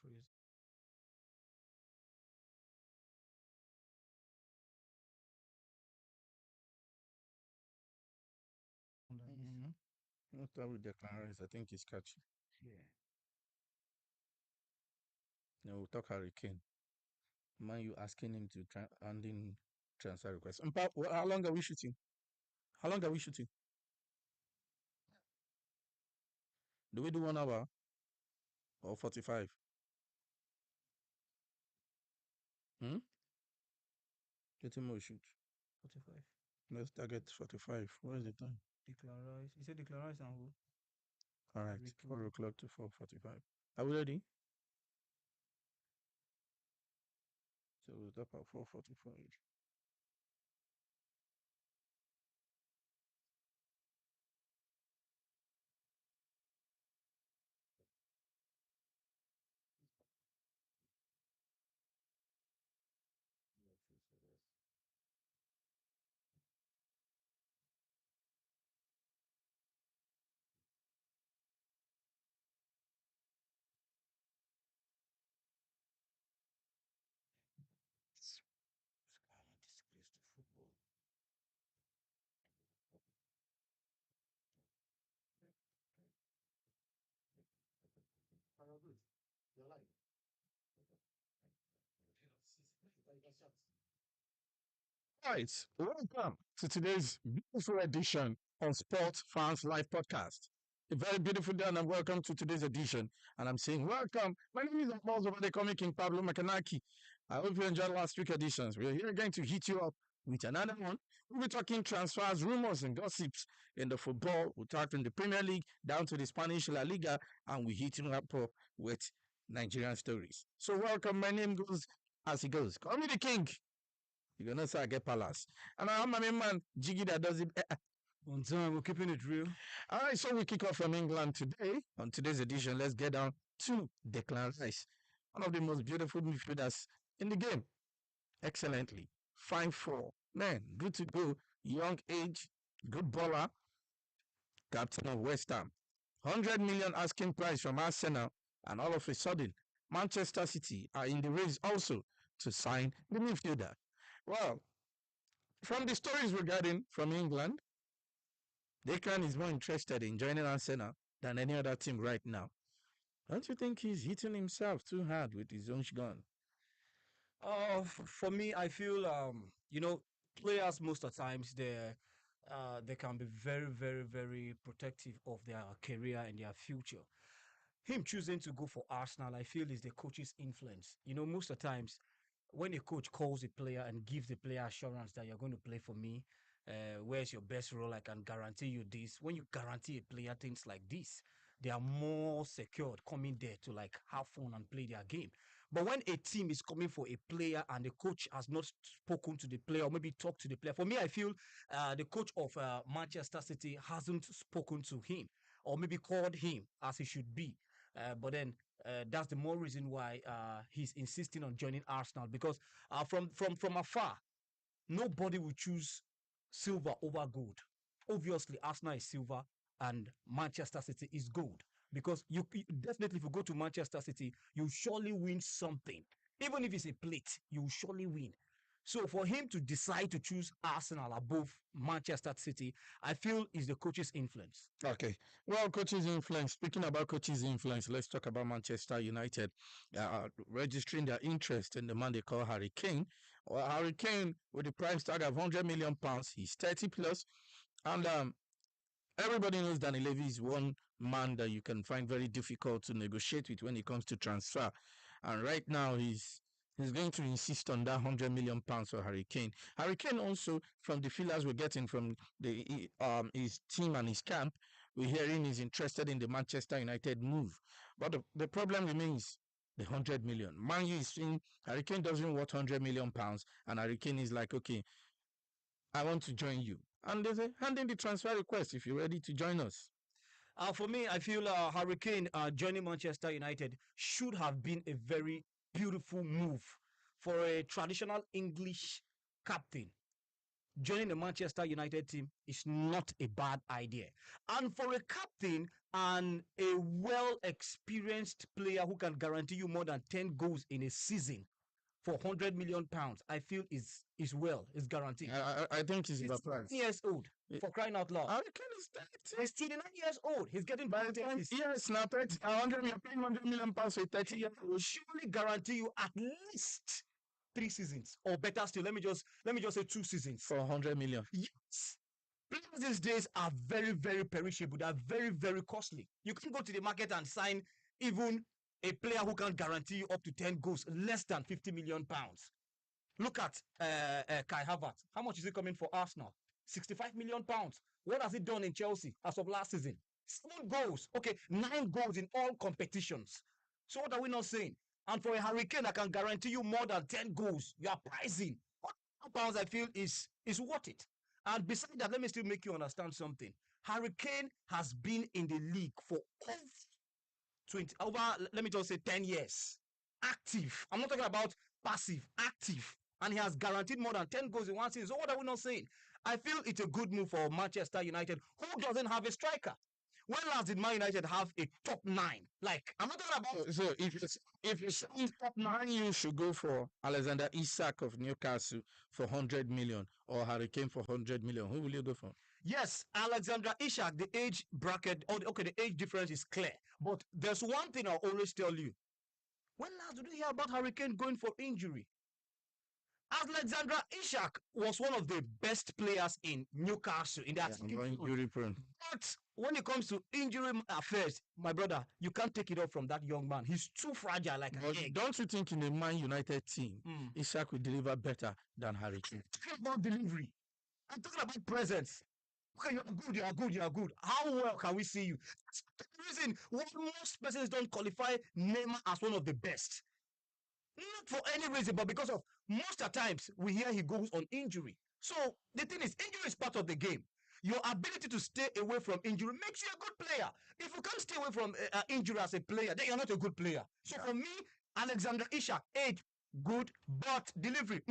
freeze. Mm-hmm. Not that with Declan Rice. I think he's catchy. Yeah. No, we'll talk Harry Kane. Man, you asking him to hand in transfer request. How long are we shooting? How long are we shooting? Do we do 1 hour or 45? Hmm? 30 more shoot. 45. Let's target 45. What is the time? Declan Rice. You said Declan Rice and who? All right, Harry 4 Kane. o'clock to 4:45. Are we ready? So we'll stop at 4:45. This guy a disgrace to football. You're like. Right, welcome to today's beautiful edition on Sports Fans Live Podcast. A very beautiful day, and welcome to today's edition. And I'm saying welcome. My name is Apostle over the Comic King Pablo Makanaki. I hope you enjoyed last week's editions. We're here again to hit you up with another one. We'll be talking transfers, rumors, and gossips in the football. We'll talk from the Premier League down to the Spanish La Liga, and we hit you up with Nigerian stories. So welcome. My name goes as it goes. Call me the King. You're gonna say I get palace. And I'm my main man, Jiggy, that does it. On time, we're keeping it real. All right, so we kick off from England today. On today's edition, let's get down to Declan Rice, one of the most beautiful midfielders in the game. Excellently. 5'4". Man, good to go. Young age, good baller, captain of West Ham. 100 million asking price from Arsenal, and all of a sudden, Manchester City are in the race also to sign the midfielder. Well, from the stories we're getting from England, Declan is more interested in joining Arsenal than any other team right now. Don't you think he's hitting himself too hard with his own gun? For me, I feel players most of the times they can be very, very, very protective of their career and their future. Him choosing to go for Arsenal, I feel, is the coach's influence. Most of the times when a coach calls a player and gives the player assurance that you're going to play for me, where's your best role? I can guarantee you this. When you guarantee a player things like this, they are more secured coming there to like have fun and play their game. But when a team is coming for a player and the coach has not spoken to the player or maybe talked to the player, for me, I feel the coach of Manchester City hasn't spoken to him or maybe called him as he should be. But then that's the more reason why he's insisting on joining Arsenal because from afar, nobody will choose silver over gold. Obviously, Arsenal is silver and Manchester City is gold because you definitely, if you go to Manchester City, you surely win something. Even if it's a plate, you surely win. So for him to decide to choose Arsenal above Manchester City, I feel is the coach's influence. Okay. Well, coach's influence. Speaking about coach's influence, let's talk about Manchester United registering their interest in the man they call Harry Kane. Well, Harry Kane, with the price tag of £100 million, he's 30 plus, and everybody knows Danny Levy is one man that you can find very difficult to negotiate with when it comes to transfer. And right now, he's going to insist on that £100 million for Harry Kane. Harry Kane also, from the feelers we're getting from the his team and his camp, we're hearing he's interested in the Manchester United move. But the problem remains the 100 million. Man U is saying Harry Kane doesn't want £100 million, and Harry Kane is like, okay, I want to join you. And they say, hand in the transfer request if you're ready to join us. For me, I feel Harry Kane joining Manchester United should have been a very beautiful move for a traditional English captain. joining the Manchester United team is not a bad idea. And for a captain and a well experienced player who can guarantee you more than 10 goals in a season for £100 million, I feel is guaranteed. I think he's He's overpriced. 10 years old, for crying out loud. Harry Kane is 30. He's 29 years old. He's getting By the time, yes, now 30, 100, you're paying £100 for a 30 year will surely guarantee you at least 3 seasons, or better still, let me just say 2 seasons. for 100 million. Yes. Players these days are very, very perishable. They are very, very costly. You can go to the market and sign even a player who can guarantee you up to 10 goals, less than £50 million. Look at Kai Havertz. How much is he coming for Arsenal? £65 million. What has he done in Chelsea as of last season? 7 goals. Okay, 9 goals in all competitions. So what are we not saying? And for a Harry Kane, I can guarantee you more than 10 goals. You are pricing. £100, I feel, is worth it. And besides that, let me still make you understand something. Harry Kane has been in the league for over, let me just say 10 years. Active. I'm not talking about passive, active. And he has guaranteed more than 10 goals in one season. So what are we not saying? I feel it's a good move for Manchester United, who doesn't have a striker. When last did Man United have a top 9? Like, I'm not talking about. So if you say top 9, you should go for Alexander Isak of Newcastle for 100 million, or Harry Kane for 100 million. Who will you go for? Yes, Alexander Isak, the age bracket, okay, the age difference is clear. But there's one thing I'll always tell you. When last did we hear about Harry Kane going for injury? Alexander Isak was one of the best players in Newcastle in that injury prone. But when it comes to injury affairs, my brother, you can't take it off from that young man. He's too fragile, like an egg. Don't you think in a Man United team, Isak will deliver better than Harry Kane? I'm talking about delivery. I'm talking about presence. Okay, you are good. How well can we see you? That's the reason why most persons don't qualify Neymar as one of the best. Not for any reason, but because of most of the times we hear he goes on injury. So the thing is, injury is part of the game. Your ability to stay away from injury makes you a good player. If you can't stay away from injury as a player, then you're not a good player. So for me, Alexander Isak, age, good, but delivery,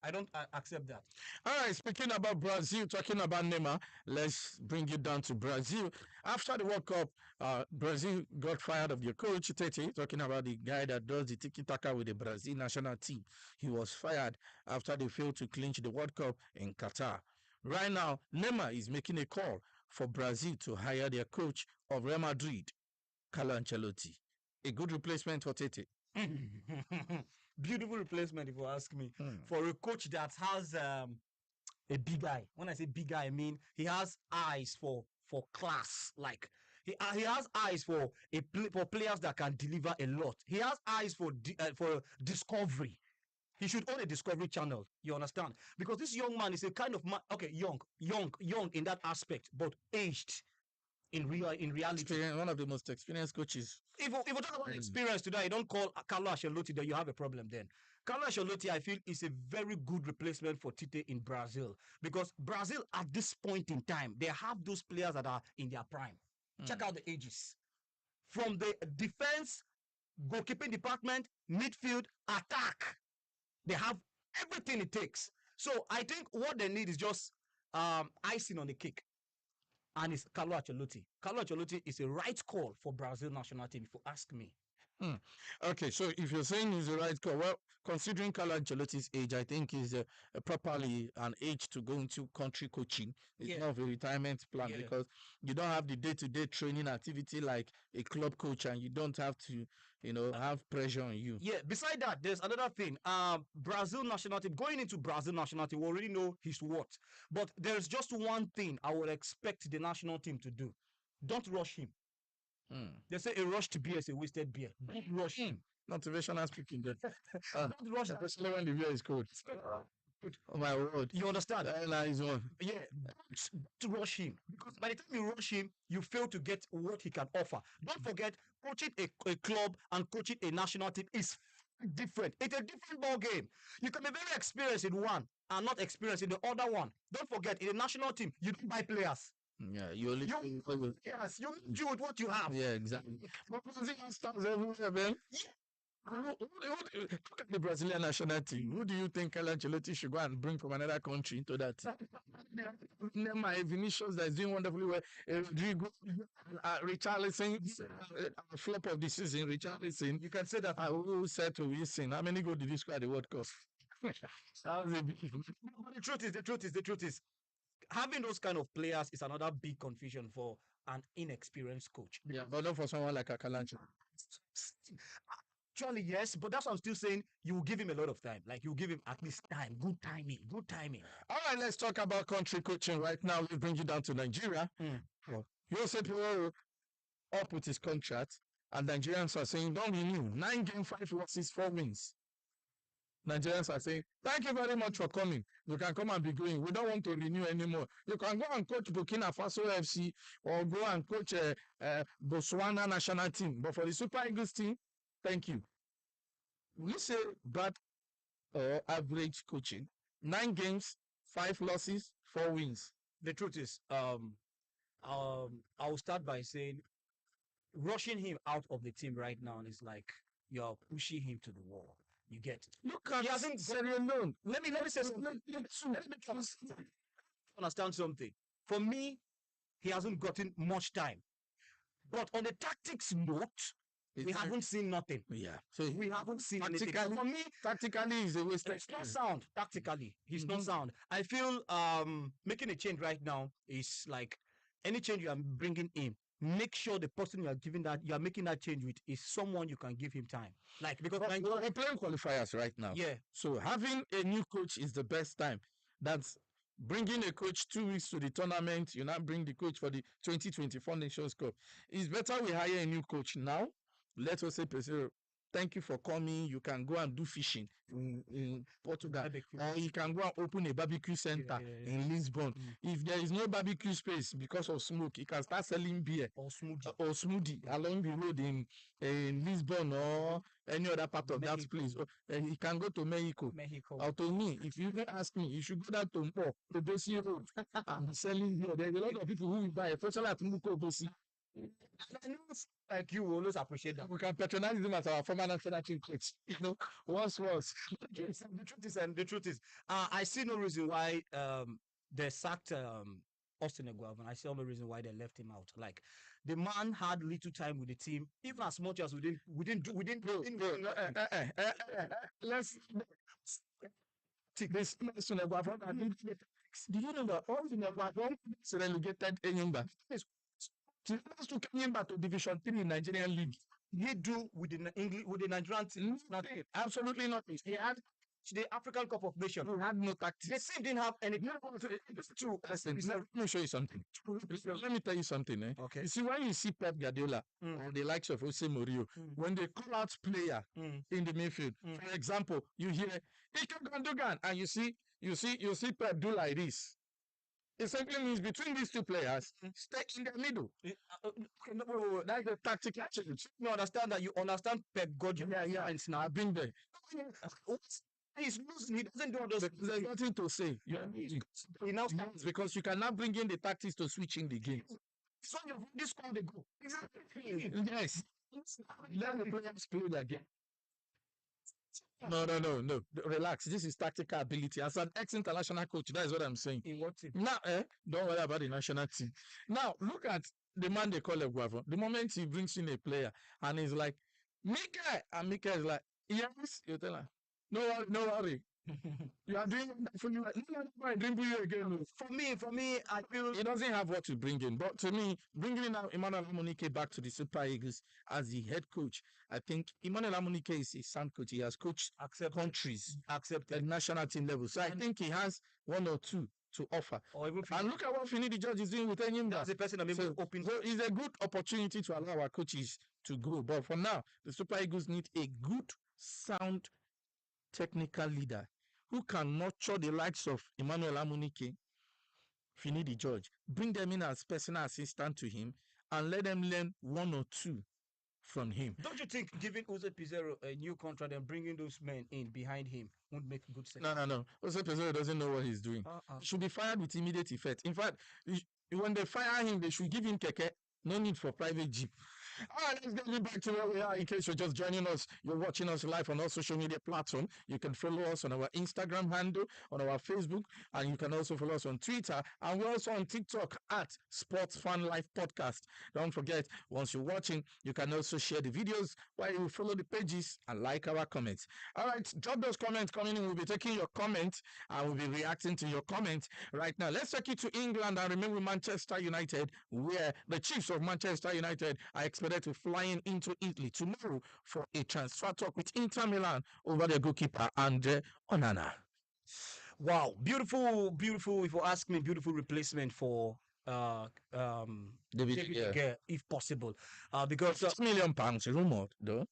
I don't accept that. All right, speaking about Brazil, talking about Neymar, let's bring you down to Brazil. After the World Cup, Brazil got fired of their coach, Tete, talking about the guy that does the tiki-taka with the Brazil national team. He was fired after they failed to clinch the World Cup in Qatar. Right now, Neymar is making a call for Brazil to hire their coach of Real Madrid, Carlo Ancelotti. A good replacement for Tete. Beautiful replacement, if you ask me, for a coach that has a big eye. When I say big eye, I mean he has eyes for class. Like he has eyes for players that can deliver a lot. He has eyes for discovery. He should own a Discovery Channel. You understand? Because this young man is a kind of man. Okay, young in that aspect, but aged in reality. One of the most experienced coaches. If you talk about experience today, you don't call Carlo Ancelotti, then you have a problem then. Carlo Ancelotti, I feel, is a very good replacement for Tite in Brazil. Because Brazil, at this point in time, they have those players that are in their prime. Check out the ages. From the defense, goalkeeping department, midfield, attack. They have everything it takes. So I think what they need is just icing on the cake. And it's Carlo Ancelotti. Carlo Ancelotti is a right call for Brazil national team, if you ask me. Okay, so if you're saying he's the right call, well, considering Carlo Ancelotti's age, I think is properly an age to go into country coaching. It's not a retirement plan because you don't have the day-to-day training activity like a club coach, and you don't have to, have pressure on you. Yeah. Beside that, there's another thing. Brazil national team, going into Brazil national team, we already know his what. But there's just one thing I would expect the national team to do. Don't rush him. They say a rushed beer is a wasted beer. Don't rush him. Motivational speaking. Don't rush him. Especially when the beer is cold. Oh my word. You understand? Nice one. Yeah, don't rush him. Because by the time you rush him, you fail to get what he can offer. Don't forget, coaching a club and coaching a national team is different. It's a different ball game. You can be very experienced in one and not experienced in the other one. Don't forget, in a national team, you don't buy players. Yeah, you only you do with what you have. Yeah, exactly. But stars everywhere, man. Yeah. Look at the Brazilian national team. Who do you think Carlo Ancelotti should go and bring from another country into that team? Neymar, Vinicius that is doing wonderfully well. Rodrigo, Richarlison, flop of the season. Richarlison, You can say that. who said to Wilson, how many goals did he score at the World Cup? That was a big. But the truth is, having those kind of players is another big confusion for an inexperienced coach. Yeah, but not for someone like Akalancho. Actually, yes, but that's what I'm still saying. You will give him a lot of time. Like you give him at least time, good timing. All right, let's talk about country coaching right now. Let's bring you down to Nigeria. Jose Pereira up with his contract, and Nigerians are saying, don't renew. 9 games, 5 losses, 4 wins. Nigerians are saying, thank you very much for coming. You can come and be going. We don't want to renew anymore. You can go and coach Burkina Faso FC or go and coach Botswana national team. But for the Super Eagles team, thank you. We say bad or average coaching. 9 games, 5 losses, 4 wins. The truth is, I'll start by saying, rushing him out of the team right now is like you're pushing him to the wall. You get it. Look at He hasn't Sierra Leone. Let me say something. Let me understand something. For me, he hasn't gotten much time. But on the tactics note, we haven't seen nothing. Yeah. So We haven't seen anything. Tactically- For me, tactically is a waste. it's not sound. Tactically, he's not Mhm. sound. I feel making a change right now is like any change you are bringing in. Make sure the person you are making that change with is someone you can give him time. Like because We're playing qualifiers right now. yeah, So having a new coach is the best time. That's bringing a coach 2 weeks to the tournament. You now bring the coach for the 2024 Nations Cup. It's better we hire a new coach now. Let us say, Pesero, thank you for coming. You can go and do fishing in Portugal. barbecue. Or you can go and open a barbecue center yeah. in Lisbon. Mm. If there is no barbecue space because of smoke, you can start selling beer Or smoothie. or smoothie along the road in Lisbon or any other part of that Mexico. place. You can go to Mexico. Mexico. Or to me, if you don't ask me, you should go down to Mpo, to Bosi Road, and be selling here. There's a lot of people who will buy, especially at Muko Bosi. I know like you will always appreciate that. We can patronize him as our former national team coach. Once. The truth is, I see no reason why they sacked Austin Eguavoen. I see no reason why they left him out. Like the man had little time with the team, even as much as we didn't. Let's take this Austin Eguavoen and do you know that Austin Eguavoen is relegated Enyimba? He lost to Enyimba to Division 3 in Nigerian League. He do with the Nigerian team. Nothing. Absolutely nothing. He had the African Cup of Nations. He had no tactics. The team didn't have any. It's true. Listen, let me show you something. Let me tell you something. Okay. You see, when you see Pep Guardiola or the likes of Jose Mourinho, when they call out player in the midfield, for example, you hear Ike Gundogan, and you see Pep do like this. It simply means between these two players, stay in the middle. That's the tactical change. You understand that you understand Pep Guardiola. Yeah. And now I've been there. he's losing. He doesn't do all those. There's nothing to say. You're losing. He now Yes, because you can now bring in the tactics to switch in the game. So you've already scored the goal. Exactly. Yes. Let the players play their game. No. Relax. This is tactical ability. As an ex-international coach, that is what I'm saying. In what team? Now, don't worry about the national team. Now, look at the man they call Eguavoen. The moment he brings in a player and he's like, Mika, and Mika is like, yes, you tell her, no worry. You are doing for you. No, dribble you again. For me, I feel He doesn't have what to bring in. But to me, bringing in Emmanuel Amunike back to the Super Eagles as the head coach, I think Emmanuel Amunike is a sound coach. He has coached countries at national team level. So I think he has one or two to offer. Or even And look at what Finidi George is doing with Enyimba. that's the person I'm even open. So it's a good opportunity to allow our coaches to grow. But for now, the Super Eagles need a good, sound, technical leader who can nurture the likes of Emmanuel Amunike, Finidi George, bring them in as personal assistant to him, and let them learn one or two from him. Don't you think giving Jose Pizarro a new contract and bringing those men in behind him won't make good sense? No. Jose Pizarro doesn't know what he's doing. He should be fired with immediate effect. In fact, when they fire him, they should give him keke. No need for private jeep. All right, let's get back to where we are. In case you're just joining us, you're watching us live on all social media platforms. You can follow us on our Instagram handle, on our Facebook, and you can also follow us on Twitter. And we're also on TikTok at Sports Fan Life Podcast. Don't forget, once you're watching, you can also share the videos while you follow the pages and like our comments. All right, drop those comments coming in. We'll be taking your comments and we'll be reacting to your comments right now. Let's take it to England and remember Manchester United, where the Chiefs of Manchester United are expected to fly in into Italy tomorrow for a transfer talk with Inter Milan over their goalkeeper Andre Onana. Wow, beautiful, beautiful. If you ask me, beautiful replacement for David David De De Gea. Gea, if possible, because £50 million rumored though.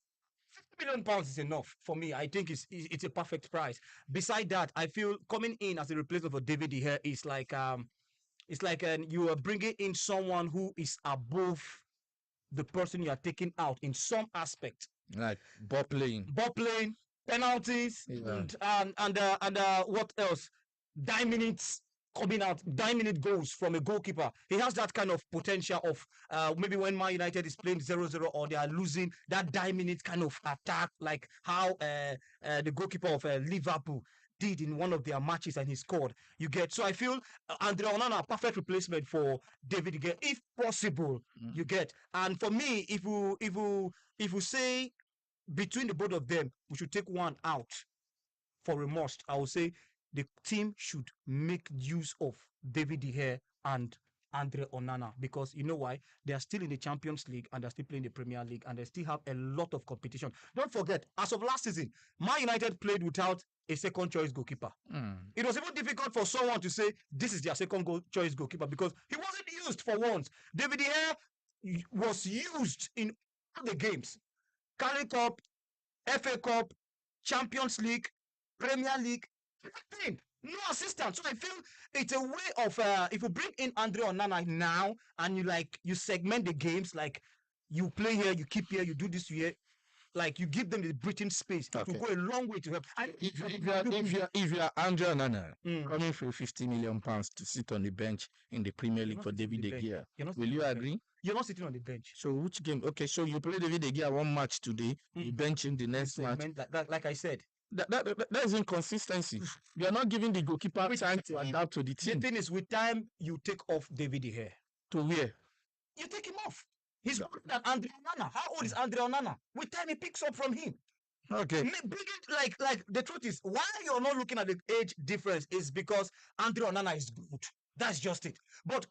£50 million is enough for me. I think it's a perfect price. Beside that, I feel coming in as a replacement for David De Gea is like you are bringing in someone who is above the person you are taking out in some aspect. Like ball playing. Ball playing, penalties, Yeah. and what else? 9 minutes coming out, 9 minute goals from a goalkeeper. He has that kind of potential of maybe when Man United is playing 0-0 or they are losing, that 9 minute kind of attack, like how the goalkeeper of Liverpool did in one of their matches and he scored. You get, so I feel Andre Onana a perfect replacement for David De Gea, if possible. You get, and for me, if you say between the both of them, we should take one out for a must. I would say the team should make use of David De Gea and Andre Onana, because you know why? They are still in the Champions League and they're still playing the Premier League and they still have a lot of competition. Don't forget, as of last season, Man United played without a second choice goalkeeper. It was even difficult for someone to say this is their second choice goalkeeper because he wasn't used for once. David De Gea was used in all the games. Carling Cup, FA Cup, Champions League, Premier League, everything. No assistant. So I feel it's a way of if you bring in Andre Onana now and you segment the games, like you play here, you keep here, you do this here, like you give them the breathing space. It will go a long way to help. If you're Andre Onana Mm. coming for £50 million to sit on the bench in the Premier You're League not for sitting on David the De bench. Gea, You're not will sitting you on the bench. agree? You're not sitting on the bench. So which game? Okay, so you play David De Gea one match today, you bench him the next match. Segment, like I said, That is inconsistency. You are not giving the goalkeeper time to adapt to the the team. thing is, with time, you take off David De Gea. To where? You take him off. He's older than Andre Onana. How old is Andre Onana? With time, he picks up from him. Okay. Bring it like the truth is, why you're not looking at the age difference is because Andre Onana is good. That's just it. But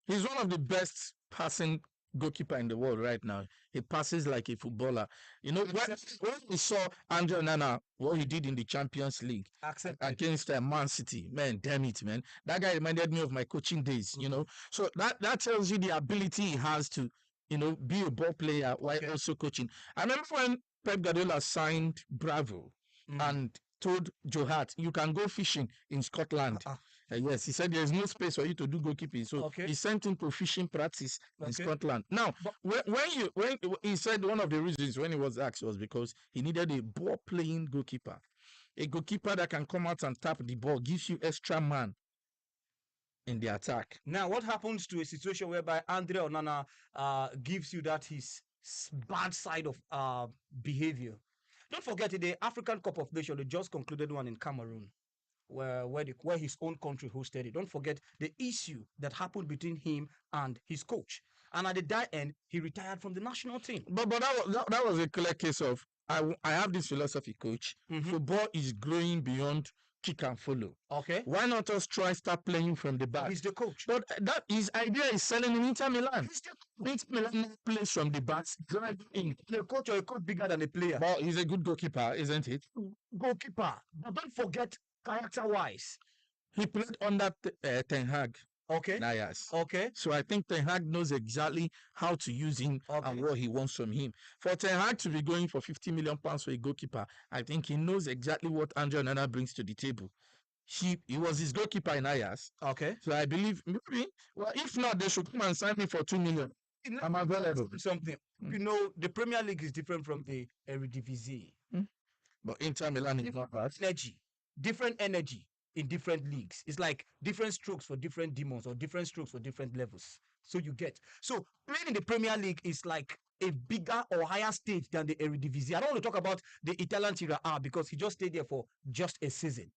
He's one of the best passing goalkeeper in the world right now. He passes like a footballer. You know, when we saw Andre Onana, what he did in the Champions League against Man City, man, damn it, man. That guy reminded me of my coaching days, you know. So that tells you the ability he has to, you know, be a ball player while also coaching. I remember when Pep Guardiola signed Bravo and told Joe Hart, you can go fishing in Scotland. Yes, he said there's no space for you to do goalkeeping. So he sent him to fishing practice in Scotland. Now, when he said one of the reasons when he was asked was because he needed a ball playing goalkeeper. A goalkeeper that can come out and tap the ball, gives you extra man in the attack. Now, what happens to a situation whereby Andre Onana gives you that his bad side of behavior? Don't forget, in the African Cup of Nations, they just concluded one in Cameroon, where his own country hosted it. Don't forget the issue that happened between him and his coach. And at the end, he retired from the national team. But that was a clear case of I have this philosophy, coach. Football is growing beyond kick and follow. Okay. Why not us try start playing from the back? He's the coach. But that his idea is selling in Inter Milan. Inter Milan plays from the back, drive in. The coach or a coach bigger than a player. But he's a good goalkeeper, isn't it? Goalkeeper. But don't forget, character-wise, he played under Ten Hag. Okay. Yes. Okay. So I think Ten Hag knows exactly how to use him and what he wants from him. For Ten Hag to be going for £50 million for a goalkeeper, I think he knows exactly what Andre Onana brings to the table. He was his goalkeeper in Ajax. Okay. So I believe maybe, well, if not, they should come and sign me for £2 million. I'm available. Something. You know, the Premier League is different from the Eredivisie. But Inter Milan is not bad. Different energy in different leagues. It's like different strokes for different demons or different strokes for different levels. So you get. So playing in the Premier League is like a bigger or higher stage than the Eredivisie. I don't want to talk about the Italian Serie A because he just stayed there for just a season.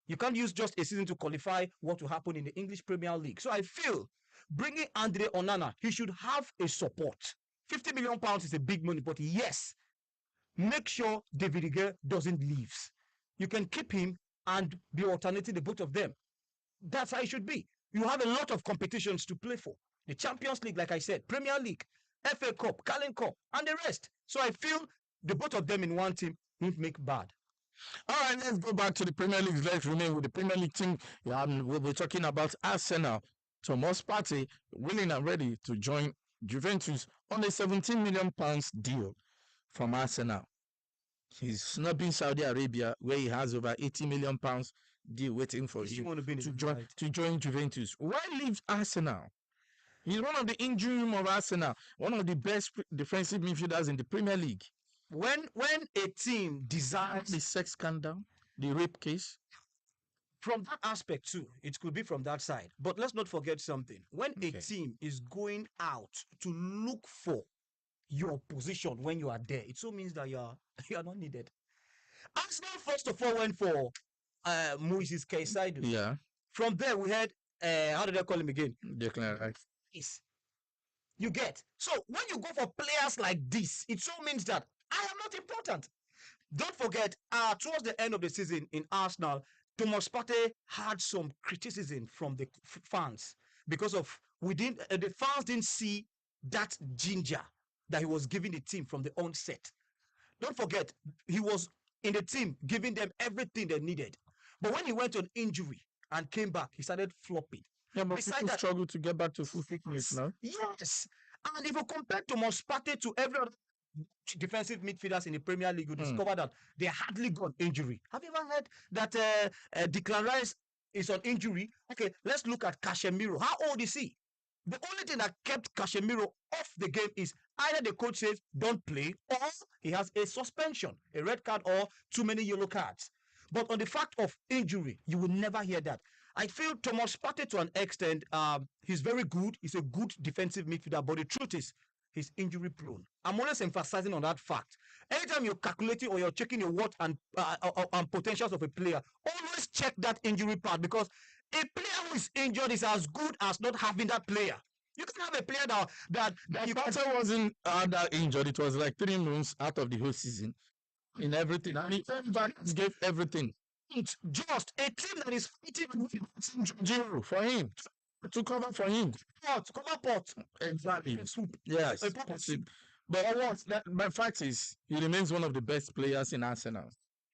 You can't use just a season to qualify what will happen in the English Premier League. So I feel bringing Andre Onana, he should have a support. 50 million pounds is a big money, but yes, make sure David De Gea doesn't leave. You can keep him and be alternating the both of them. That's how it should be. You have a lot of competitions to play for. The Champions League, like I said, Premier League, FA Cup, Carling Cup, and the rest. So I feel the both of them in one team won't make bad. All right, let's go back to the Premier League. Let's remain with the Premier League team. We'll be talking about Arsenal. Thomas Partey willing and ready to join Juventus on a 17 million pounds deal from Arsenal. He's snubbing Saudi Arabia, where he has over 80 million pounds deal waiting for him to join Juventus. Why leave Arsenal? He's one of the injury room of Arsenal, one of the best defensive midfielders in the Premier League. When a team desires the sex scandal, the rape case, from that aspect too, it could be from that side. But let's not forget something. When a team is going out to look for your position when you are there, it so means that you are not needed. Arsenal first of all went for Moises Caicedo. Yeah. From there we had how did I call him again? Declan Rice. Yes. You get. So when you go for players like this, it so means that I am not important. Don't forget, towards the end of the season in Arsenal, Thomas Partey had some criticism from the fans because of the fans didn't see that ginger that he was giving the team from the onset. Don't forget, he was in the team giving them everything they needed. But when he went on injury and came back, he started flopping. Yeah, but people struggle to get back to full fitness now. Yes. And if you compare Thomas Partey to every other defensive midfielders in the Premier League, you discover that they hardly got injury. Have you ever heard that Declan Rice is on injury? Okay, let's look at Casemiro. How old is he? The only thing that kept Casemiro off the game is either the coach says don't play, or he has a suspension, a red card, or too many yellow cards. But on the fact of injury, you will never hear that. I feel Thomas Partey to an extent, he's very good. He's a good defensive midfielder, but the truth is, he's injury prone. I'm always emphasizing on that fact. Anytime you're calculating or you're checking your worth and potentials of a player, always check that injury part, because a player who is injured is as good as not having that player. You can have a player that you Partey wasn't that injured. It was like 3 months out of the whole season in everything, and he came back and gave everything. It's just a team that is fighting Zero for him to cover for him. Cover pot. Exactly. Yes. But my fact is, he remains one of the best players in Arsenal.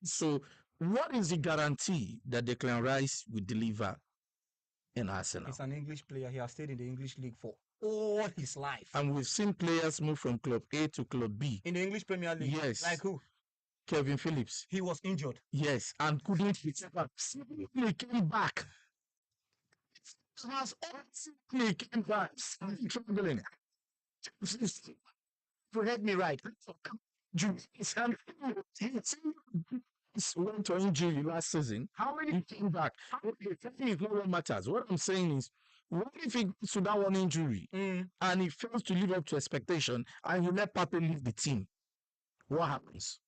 So, what is the guarantee that Declan Rice will deliver in Arsenal? He's an English player. He has stayed in the English league for all his life. And we've seen players move from Club A to Club B. In the English Premier League? Yes. Like who? Kevin Phillips. He was injured. Yes, and couldn't recover. He came back. He came back. Struggling. You heard me right. Went to injury last season. How many came back? It's not what matters. What I'm saying is, what if he gets to that one injury and he fails to live up to expectation and you let Partey leave the team? What happens?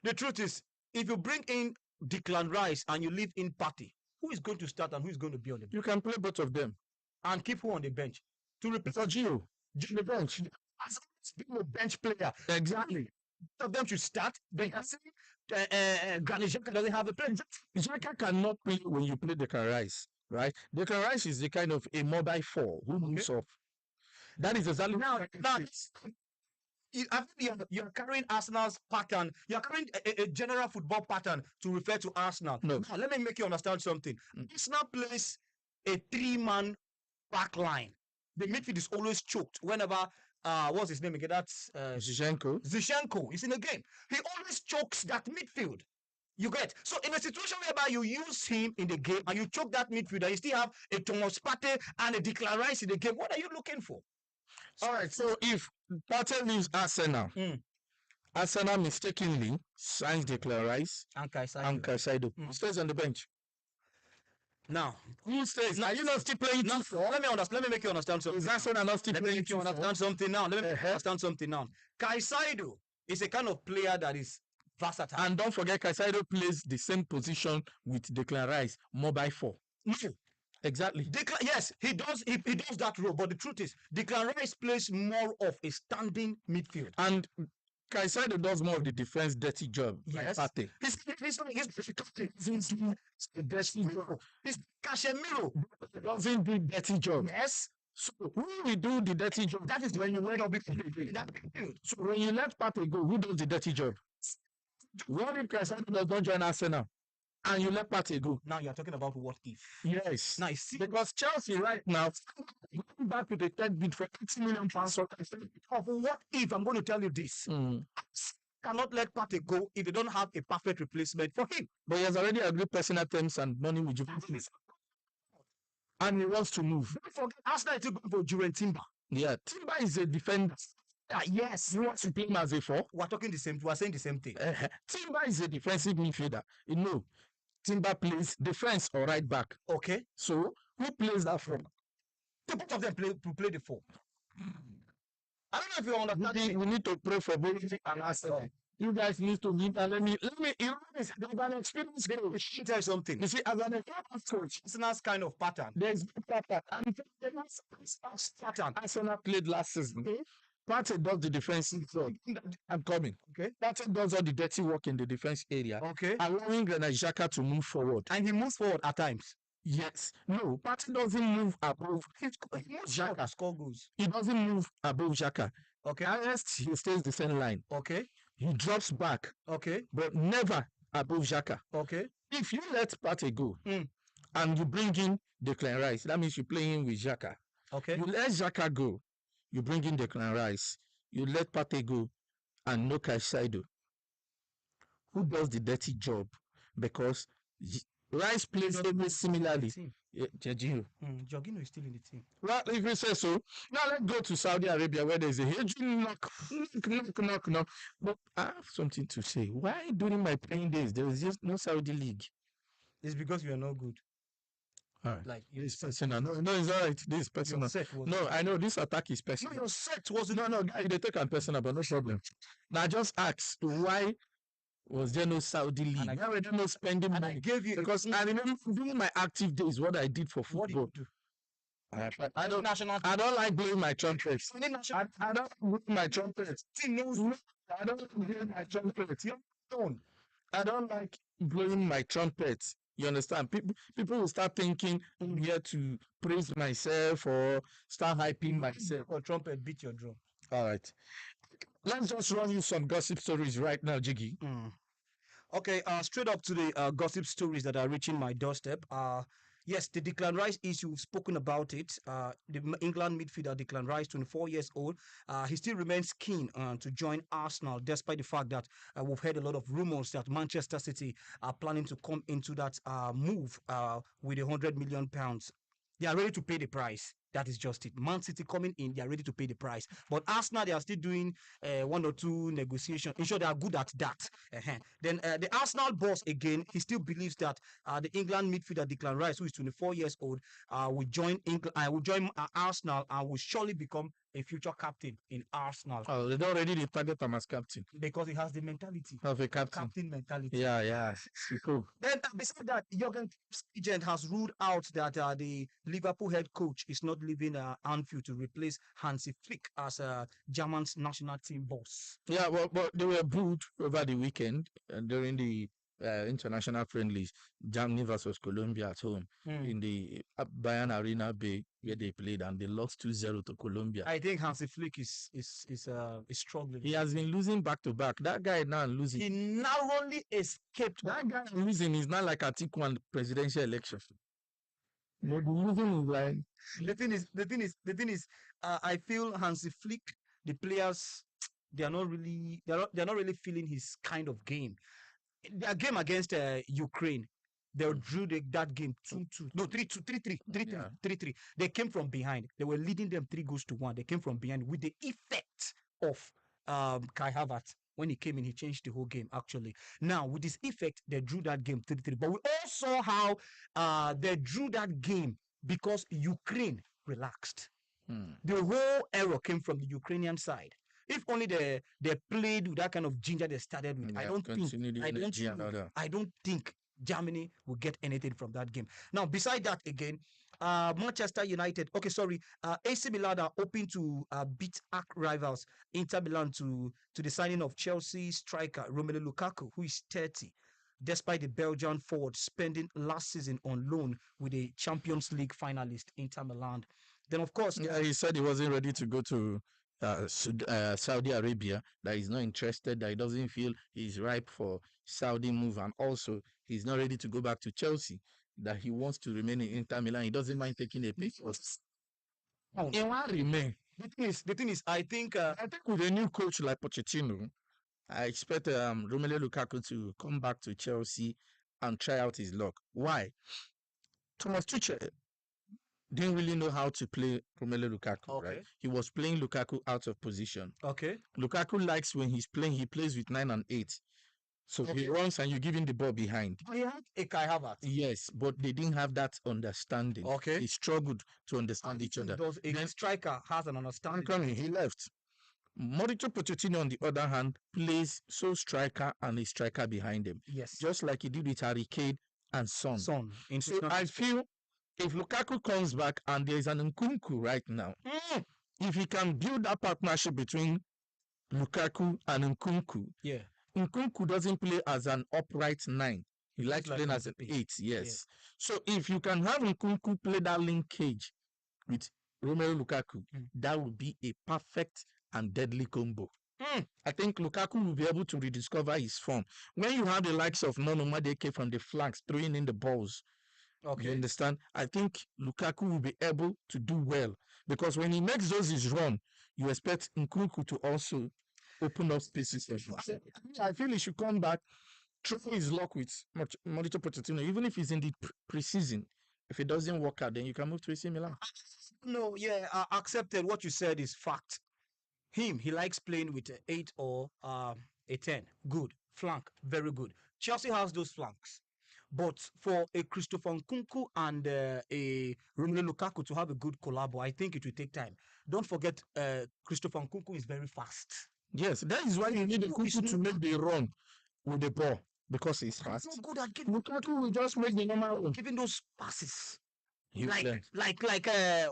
The truth is, if you bring in Declan Rice and you leave in Partey, who is going to start and who is going to be on the bench? You can play both of them and keep who on the bench to replace Gio. The bench. As being a bench player. Exactly. Both of them should start. Granit Xhaka doesn't have a bench. Xhaka cannot play when you play Declan Rice, right? Declan Rice is the kind of a mobile four who moves off. That is exactly now. You're carrying Arsenal's pattern. You're carrying a general football pattern to refer to Arsenal. No. Now, let me make you understand something. Arsenal plays a 3-man back line. The midfield is always choked whenever what's his name again? That's Zinchenko. Zinchenko is in the game. He always chokes that midfield. You get. So in a situation whereby you use him in the game and you choke that midfield and you still have a Thomas Partey and a Declan Rice in the game, what are you looking for? All right, so if Partey leaves Arsenal, Arsenal mistakenly signs Declan Rice and Caicedo stays on the bench. Now, Who says? Now- Are you not still playing now 2-4? let me understand. Let me make you understand something. Is that now. not still Let me playing make you 2-4? understand something now. Let me make you Uh-huh. understand something now. Kaisaido is a kind of player that is versatile. And don't forget, Caicedo plays the same position with Declan Rice, more by 4. No, Exactly. yes, he does. He does that role. But the truth is, Declan Rice plays more of a standing midfield. And Caicedo does more of the defense dirty job. Yes. Like Partey. He's Casemiro. Doesn't do dirty job. Yes. So who will do the dirty job? That is when you let up that midfield. So when you let Partey go, who does the dirty job? What if Caicedo does not join Arsenal and you let Partey go? Now you're talking about what if. Yes. Now you see, Because Chelsea right now going back to the third bid for 80 million pounds for Caicedo. of what if, I'm going to tell you this. Cannot let Partey go if they don't have a perfect replacement for him. But he has already agreed personal terms and money with Juventus. And he wants to move. Don't forget, Arsenal is still going for Jurgen Timber. Yeah, Timber is a defender. Yes. He wants to play him as a 4. We're talking the same. We're saying the same thing. Timber is a defensive midfielder. You know, Timber plays defense or right back. Okay. So who plays that from? The both of them play the 4. I don't know if you understand. We need to pray for both and Arsenal. You guys need to meet and let me you know this. There's an experience coach. Let me tell you something. You see, as an experience coach, Arsenal's kind of pattern. there's no pattern. And the last pattern Arsenal played last season. Partey does the defensive job. I'm coming. Okay. Partey does all the dirty work in the defense area, Okay. allowing Granit Xhaka to move forward. And he moves forward at times. Yes. No, Partey doesn't move above He moves Xhaka. forward to score goals. He doesn't move above Xhaka. Okay. Highest, he stays the same line. Okay. He drops back, Okay. but never above Xhaka. Okay. If you let Partey go Mm. and you bring in Declan Rice, that means you play him with Xhaka. Okay. You let Xhaka go, you bring in Declan Rice. You let Partey go and no Caicedo. Who does the dirty job? Because Rice plays almost similarly. Jorginho. Jorginho is still in the team. Well, if you say so, now let's go to Saudi Arabia where there's a huge knock. But I have something to say. Why during my playing days there was just no Saudi league? It's because we are not good. All right. Like This is personal. No, it's all right. This is personal. your set was No, I know this attack is no, personal. your set wasn't. No, guy, they take am personal, but no problem. Now just ask why was there no Saudi league? I- Why were there no spending And I money? gave you Because I remember during my active days, what I did for what did football. you do? I don't. National I don't like blowing my trumpets. Any national I don't blow my trumpets. team knows I don't blow my trumpets. don't. I don't like blowing my trumpets. You understand? People will start thinking I'm here to praise myself or start hyping myself. Or trumpet beat your drum. All right. Let's just run you some gossip stories right now, Jiggy. Okay, straight up to the gossip stories that are reaching my doorstep. Yes, the Declan Rice issue, we've spoken about it. The England midfielder Declan Rice, 24 years old, he still remains keen to join Arsenal, despite the fact that we've heard a lot of rumors that Manchester City are planning to come into that move with £100 million. They are ready to pay the price. That is just it. Man City coming in, they are ready to pay the price. But Arsenal, they are still doing 1 or 2 negotiations. In short, they are good at that. Then the Arsenal boss, again, he still believes that the England midfielder Declan Rice, who is 24 years old, will join Arsenal and will surely become a future captain in Arsenal Oh, they already target him as captain because he has the mentality, of a captain. captain mentality. Yeah. Cool. Then, besides that, Jurgen Klopp's agent has ruled out that the Liverpool head coach is not leaving Anfield to replace Hansi Flick as German's national team boss. Yeah, well, but they were booed over the weekend during the international friendlies, Germany versus Colombia at home in the Bayern Arena Bay where they played, and they lost 2-0 to Colombia. I think Hansi Flick is struggling. He has been losing back to back. That guy now losing. He narrowly escaped. That guy losing is not like Atiku and presidential election. Maybe losing is like The thing is, I feel Hansi Flick, the players, they're not really feeling his kind of game. Their game against Ukraine, they drew that game 2-2. No, 3-2, 3-3, 3-3, Yeah. 3-3. They came from behind. They were leading them 3 goals to 1. They came from behind with the effect of Kai Havertz When he came in, he changed the whole game, actually. Now, with this effect, they drew that game 3-3. But we all saw how they drew that game because Ukraine relaxed. Hmm. The whole error came from the Ukrainian side. If only they played with that kind of ginger they started with, Yeah, continue the energy and all that. I don't think Germany will get anything from that game. Now, beside that, again, Manchester United. Okay, sorry, AC Milan are hoping to beat arch rivals Inter Milan to the signing of Chelsea striker Romelu Lukaku, who is 30. Despite the Belgian forward spending last season on loan with the Champions League finalist Inter Milan. Then, of course, Yeah, he said he wasn't ready to go to Saudi Arabia, that he's not interested, that he doesn't feel he's ripe for Saudi move, and also he's not ready to go back to Chelsea, that he wants to remain in Inter Milan. He doesn't mind taking a pay. He won't remain. the thing is, I think I think with a new coach like Pochettino, I expect Romelu Lukaku to come back to Chelsea and try out his luck. Why? Thomas Tuchel didn't really know how to play Romelu Lukaku, right? Okay. He was playing Lukaku out of position. okay, Lukaku likes when he's playing, he plays with 9 and 8. So Okay. he runs and you give him the ball behind. he had a Kai Havertz. Yes, but they didn't have that understanding. Okay. They struggled to understand each other. Does a Then striker has an understanding? Anthony, he left. Mauricio Pochettino, on the other hand, plays so striker and a striker behind him, Yes. just like he did with Harry Kane and Son. Son. So I feel if Lukaku comes back and there is an Nkunku right now, if he can build that partnership between Lukaku and Nkunku, Yeah. Nkunku doesn't play as an upright 9. He likes like playing an as an 8. 8, yes. So if you can have Nkunku play that linkage with Romelu Lukaku, that would be a perfect and deadly combo. I think Lukaku will be able to rediscover his form. When you have the likes of Nono Madeke from the flanks throwing in the balls, you understand? I think Lukaku will be able to do well because when he makes those his run, you expect Nkunku to also open up spaces. I feel he should come back, try his luck with Mauricio Pochettino, even if he's in the preseason. If it doesn't work out, then you can move to AC Milan. No, yeah, accepted. What you said is fact. He likes playing with a 8 or a 10. Good. Flank, very good. Chelsea has those flanks. But for a Christopher Nkunku and a Romelu Lukaku to have a good collabo, I think it will take time. Don't forget, Christopher Nkunku is very fast. Yes, that is why you need Nkunku to make the run with the ball because he's fast. He's not good at giving, Lukaku will just make the normal run. giving those passes. He will learn.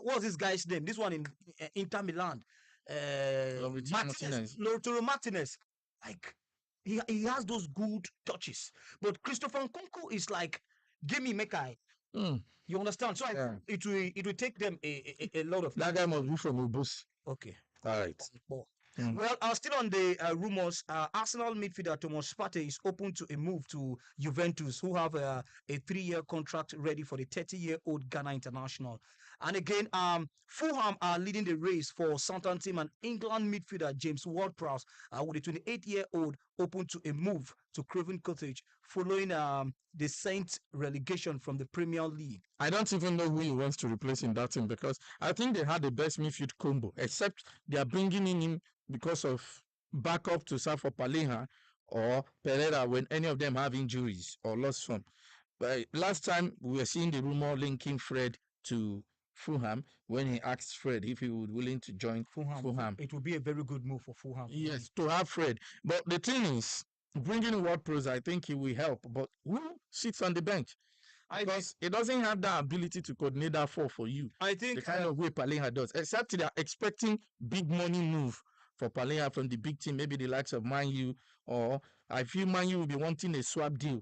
What's this guy's name? This one in Inter Milan. Martinez. Lautaro Martinez. Like he has those good touches. But Christopher Nkunku is like, give me Mekai. You understand? So it will take them a lot of time. That guy must be from Ubus. Okay. All right. Well, still on the rumors, Arsenal midfielder Thomas Partey is open to a move to Juventus, who have a 3-year contract ready for the 30-year-old Ghana international. And again, Fulham are leading the race for Southampton and England midfielder James Ward-Prowse, with a 28-year-old open to a move to Craven Cottage following the Saints relegation from the Premier League. I don't even know who he wants to replace in that team because I think they had the best midfield combo, except they are bringing in him because of backup to Safo Paleha or Pereira when any of them have injuries or lost form. But last time we were seeing the rumor linking Fred to Fulham when he asked Fred if he would willing to join Fulham. It would be a very good move for Fulham. Yes, to have Fred. But the thing is, bringing Ward-Prowse, I think he will help. But who sits on the bench? Because he doesn't have that ability to coordinate that for you. I think the kind of way Paleha does, except they are expecting big money move for Paleha from the big team, maybe the likes of Man U, or I feel Man U will be wanting a swap deal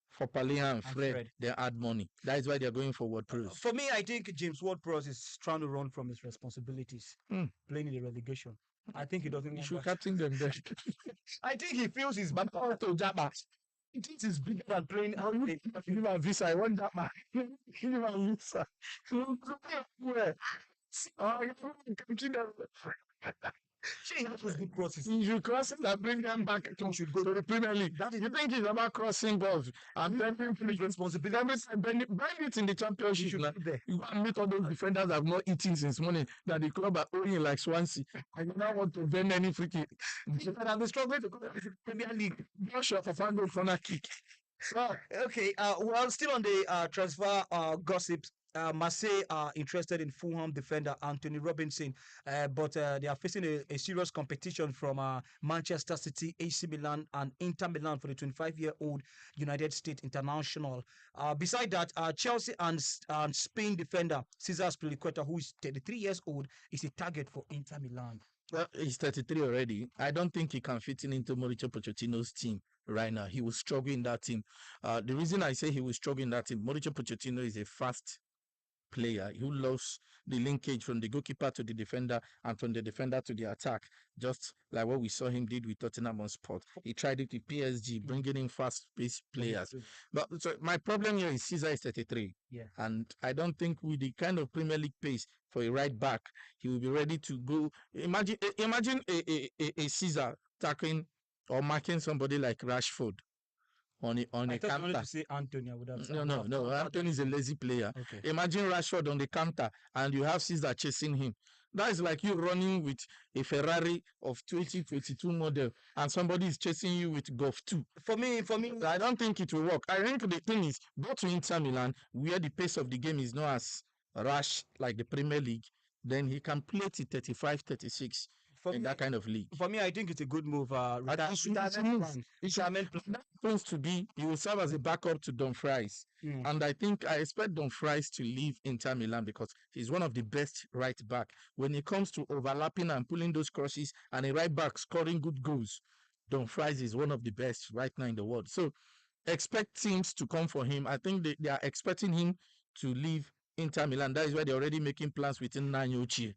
for Paleha and Fred. They add money. That is why they're going for Ward-Prowse. For me, I think James Ward-Prowse is trying to run from his responsibilities, playing in the relegation. I think he doesn't. You should captain them there. I think he feels he's back to Jabba. He thinks he's bigger than playing. Give him a visa. I want that man. Give him a visa. Where? She has those good crosses. He should cross it and bring them back to the Premier League. That is You think it's about crossing balls and then his responsibility. every time bend it in the He championship. should Now. be there. You go and meet all those defenders that have not eaten since morning that the club are owing like Swansea. And you now want to bend any free kick. And I've been struggling to go to the Premier League. Joshua Fafando corner kick. Okay. Well, still on the transfer gossips. Marseille are interested in Fulham defender Anthony Robinson, but they are facing a serious competition from Manchester City, AC Milan, and Inter Milan for the 25-year-old United States international. Beside that, Chelsea and Spain defender Cesar Azpilicueta, who is 33 years old, is a target for Inter Milan. Well, he's 33 already. I don't think he can fit in into Mauricio Pochettino's team right now. He will struggle in that team. The reason I say he will struggle in that team, Mauricio Pochettino is a fast player who loves the linkage from the goalkeeper to the defender and from the defender to the attack, just like what we saw him did with Tottenham Hotspur. He tried it with PSG, bringing in fast-paced players. But so my problem here is Cesar is 33. Yeah. And I don't think with the kind of Premier League pace for a right back, he will be ready to go. Imagine a Cesar tackling or marking somebody like Rashford on a I thought you wanted counter. to say Anthony. I would have No. Anthony is a lazy player. Okay. Imagine Rashford on the counter and you have Caesar chasing him. That is like you running with a Ferrari of 2022 model and somebody is chasing you with Golf 2. For me, I don't think it will work. I think the thing is, go to Inter Milan, where the pace of the game is not as rash like the Premier League, then he can play to 35, 36 in that kind of league. For me, I think it's a good move. Retirement plan. That happens to be, he will serve as a backup to Dumfries. And I expect Dumfries to leave Inter Milan because he's one of the best right back. When it comes to overlapping and pulling those crosses and a right back scoring good goals, Dumfries is one of the best right now in the world. So expect teams to come for him. I think they are expecting him to leave Inter Milan. That is why they're already making plans within Nanyochi.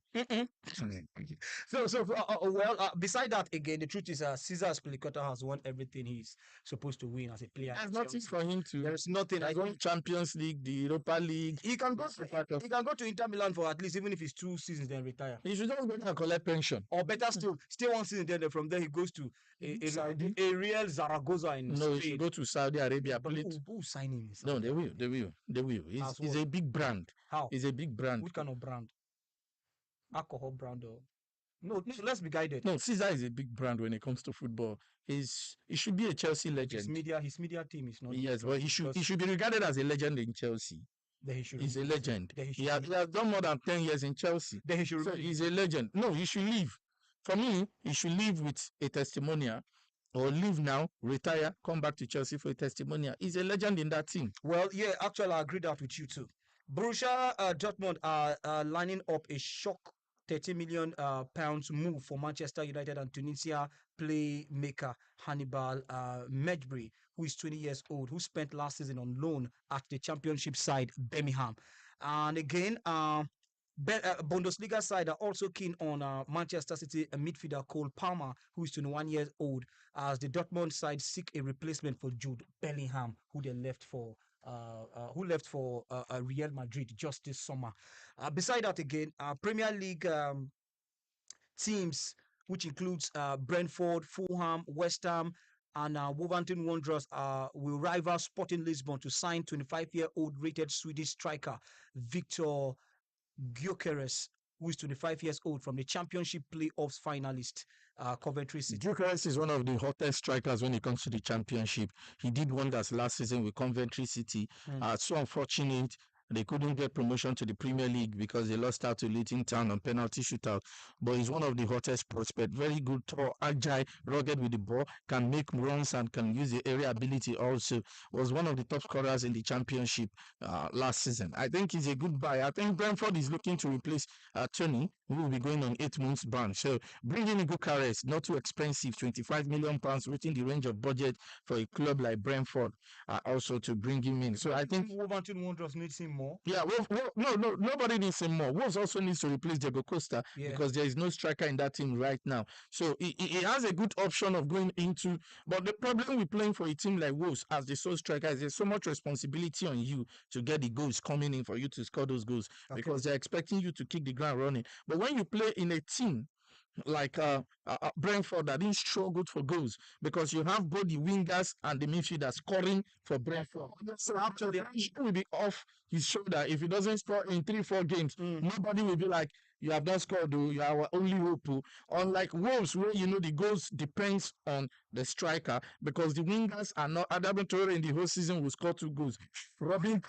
Beside that, again, the truth is, Cesar Azpilicueta has won everything he's supposed to win as a player. There's nothing for him to. There's nothing. I won Champions League, the Europa League. He can go to Inter Milan for at least, even if it's 2 seasons, then retire. He should just go and collect pension. Or better still, stay 1 season, then from there he goes to a Real Zaragoza in No, he should go to Saudi Arabia. But who sign him? No, they will. He's a big brand. How? He's a big brand. Which kind of brand? Alcohol brand or? No, let's be guided. No, Caesar is a big brand when it comes to football. He should be a Chelsea legend. His media team is not. Yes, but he should be regarded as a legend in Chelsea. He's a legend. He has done more than 10 years in Chelsea. So he's a legend. No, he should leave. For me, he should leave with a testimonial. Or leave now, retire, come back to Chelsea for a testimonial. He's a legend in that team. Well, yeah, actually, I agree that with you too. Borussia Dortmund are lining up a shock 30 million pounds move for Manchester United and Tunisia playmaker Hannibal Mejbri, who is 20 years old, who spent last season on loan at the Championship side Birmingham. And again, Bundesliga side are also keen on Manchester City midfielder Cole Palmer, who is 21 years old, as the Dortmund side seek a replacement for Jude Bellingham, who they left for Real Madrid just this summer. Beside that, again, Premier League teams, which includes Brentford, Fulham, West Ham, and Wolverhampton Wanderers will rival Sporting Lisbon to sign 25-year-old rated Swedish striker Victor Gyökeres, who is 25 years old, from the Championship playoffs finalist Coventry City. Gyökeres is one of the hottest strikers when it comes to the Championship. He did wonders last season with Coventry City. So unfortunate they couldn't get promotion to the Premier League because they lost out to Luton Town on penalty shootout. But he's one of the hottest prospects. Very good, tall, agile, rugged with the ball, can make runs and can use the area ability also. Was one of the top scorers in the Championship last season. I think he's a good buy. I think Brentford is looking to replace Tony, who will be going on 8 months ban. So bringing in Gyökeres, not too expensive, £25 million within the range of budget for a club like Brentford, also to bring him in. So I think Wolverhampton Wanderers needs him more. Yeah, no, nobody needs him more. Wolves also needs to replace Diego Costa because there is no striker in that team right now. So he has a good option of going into. But the problem with playing for a team like Wolves as the sole striker is there's so much responsibility on you to get the goals coming in for you to score those goals because they're expecting you to kick the ground running. But when you play in a team like Brentford that didn't struggle for goals because you have both the wingers and the midfielder scoring for Brentford. So actually, the pressure will be off his shoulder if he doesn't score in 3-4 games. Nobody will be like, "You have not scored, though. You are our only hope." Oh." Unlike Wolves, where the goals depends on the striker because the wingers are not. Adama Traore in the whole season will score 2 goals. Robin,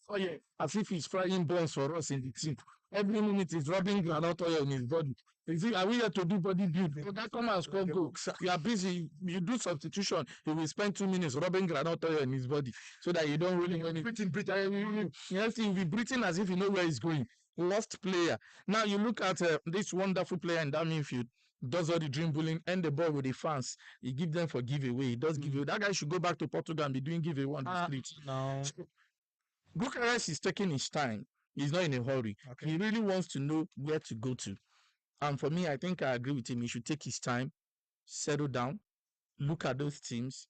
oh yeah, as if he's frying bones for us in the team. Every minute he's rubbing granite oil on his body. Is it, are we here to do body build? That come and score goal. You are busy. You do substitution. He will spend 2 minutes rubbing granite oil in his body so that you don't really want it. Breathing. Yes, he'll be breathing as if you know where he's going. Lost player. Now you look at this wonderful player in that midfield. Does all the dribbling and the ball with the fans. He give them for giveaway. He does giveaway. That guy should go back to Portugal and be doing giveaway on the street. No. Bucharest is taking his time. He's not in a hurry. Okay. He really wants to know where to go to. And for me, I think I agree with him. He should take his time, settle down, look at those teams.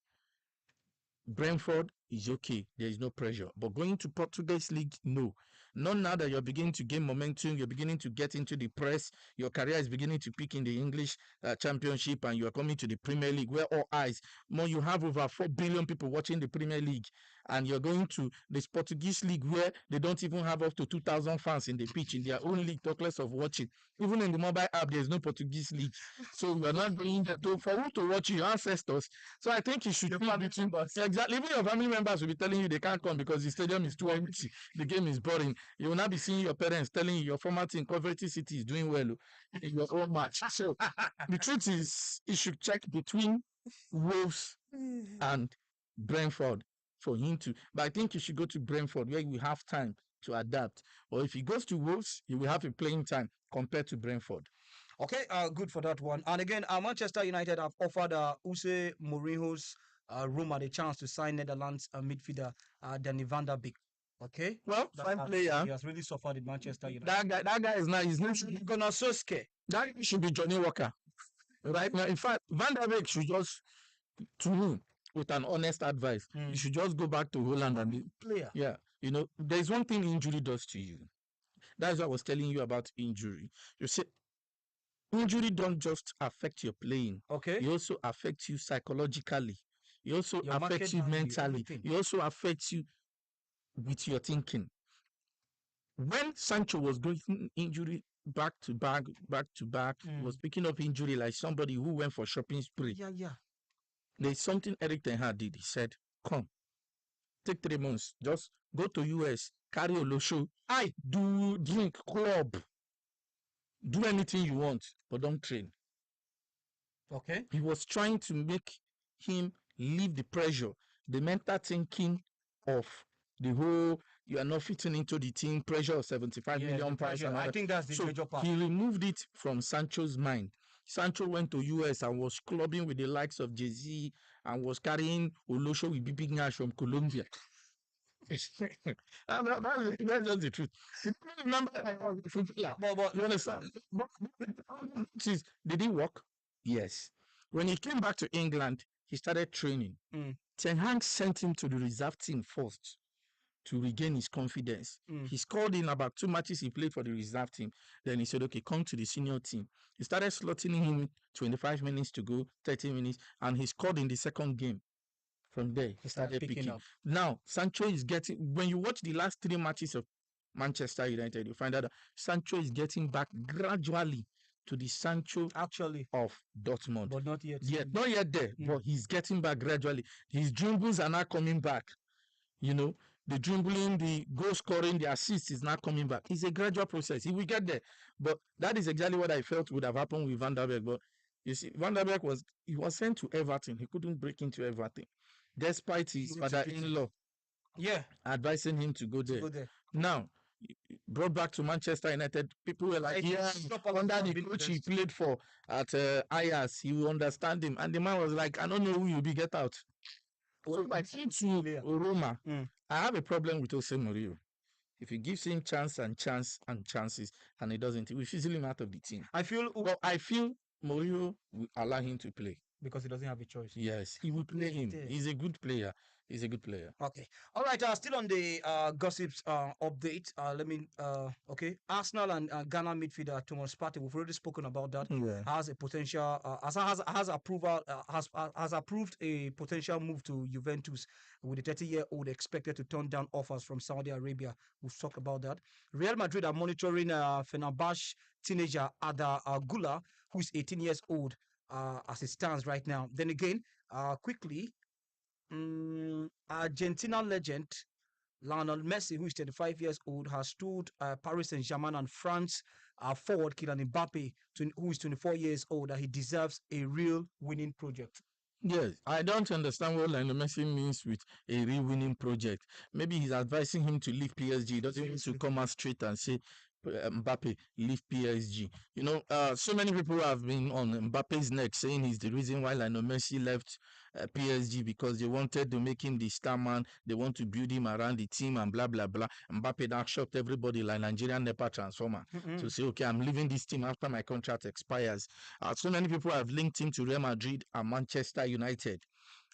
Brentford is okay. There is no pressure. But going to Portuguese league, no. Not now that you're beginning to gain momentum, you're beginning to get into the press, your career is beginning to peak in the English Championship, and you are coming to the Premier League where all eyes. More, you have over 4 billion people watching the Premier League, and you're going to this Portuguese league where they don't even have up to 2,000 fans in the pitch in their own league, talk less of watching. Even in the mobile app, there's no Portuguese league. So we're not going there for who to watch your ancestors. So I think you should be between. Exactly. Even your family members will be telling you they can't come because the stadium is too empty. The game is boring. You will not be seeing your parents telling you your former team, Coventry City, is doing well in your own match. So the truth is, you should check between Wolves and Brentford for him to. But I think you should go to Brentford where you have time to adapt. Or if he goes to Wolves, he will have a playing time compared to Brentford. Okay, good for that one. And again, Manchester United have offered Jose Mourinho's Roma the chance to sign Netherlands midfielder Danny van der Beek. Okay, Well, fine player. He has really suffered in Manchester United. That guy is not. He's not. Gonna so scared. That should be Johnny Walker, right now. In fact, Van der Beek should just, to me, with an honest advice, you should just go back to Holland and be player. Yeah, there's one thing injury does to you. That's what I was telling you about injury. You see, injury don't just affect your playing. Okay. It also affects you psychologically. It also affects you mentally. It also affects you with your thinking. When Sancho was going injury back to back, was picking up injury like somebody who went for shopping spree. Yeah. There's something Eric Ten Hag did. He said, "Come, take 3 months. Just go to US, carry Olosho. Do drink, club. Do anything you want, but don't train." Okay. He was trying to make him leave the pressure, the mental thinking of the whole, you are not fitting into the team, pressure of 75 million pounds. I think that's the major part. He removed it from Sancho's mind. Sancho went to US and was clubbing with the likes of Jay-Z and was carrying Olosho with big Nash from Colombia. That's just the truth. Remember, but you understand? Did it work? Yes. When he came back to England, he started training. Ten Hag sent him to the reserve team first to regain his confidence. He scored in about 2 matches he played for the reserve team. Then he said, "Okay, come to the senior team." He started slotting him 25 minutes to go, 30 minutes, and he scored in the second game. From there, he started picking up. Now, Sancho is getting, when you watch the last 3 matches of Manchester United, you find out that Sancho is getting back gradually to the Sancho actually of Dortmund. But not yet. Not yet there, but he's getting back gradually. His dribbles are not coming back. The dribbling, the goal scoring, the assist is not coming back. It's a gradual process. He will get there. But that is exactly what I felt would have happened with Van der Beek. But you see, Van der Beek was sent to Everton. He couldn't break into Everton, despite his father-in-law advising him to go there. Now, brought back to Manchester United, people were like, under the coach he played for at Ajax, he will understand him. And the man was like, "I don't know who you'll be, get out." So I think to Roma, I have a problem with Jose Mourinho. If he gives him chances, and he doesn't, we fizzle him out of the team. I feel Mourinho will allow him to play because he doesn't have a choice. Yes, he will play him. There. He's a good player. He's a good player. Okay. All right. Still on the gossips update. Okay. Arsenal and Ghana midfielder Thomas Partey. We've already spoken about that. Yeah. Has a potential. Has approval. Has approved a potential move to Juventus with a 30-year-old expected to turn down offers from Saudi Arabia. We've talked about that. Real Madrid are monitoring Fenerbahce teenager Ada Gula, who is 18 years old as it stands right now. Then again, quickly. Argentina legend Lionel Messi, who is 35 years old, has told Paris Saint-Germain and France forward Kylian Mbappe, who is 24 years old, that he deserves a real winning project. Yes, I don't understand what Lionel Messi means with a real winning project. Maybe he's advising him to leave PSG. He doesn't want to come out straight and say, Mbappe, leave PSG. You know, so many people have been on Mbappe's neck saying he's the reason why Lionel Messi left PSG because they wanted to make him the star man. They want to build him around the team and blah, blah, blah. Mbappe now shocked everybody like Nigerian NEPA transformer to say, okay, I'm leaving this team after my contract expires. So many people have linked him to Real Madrid and Manchester United.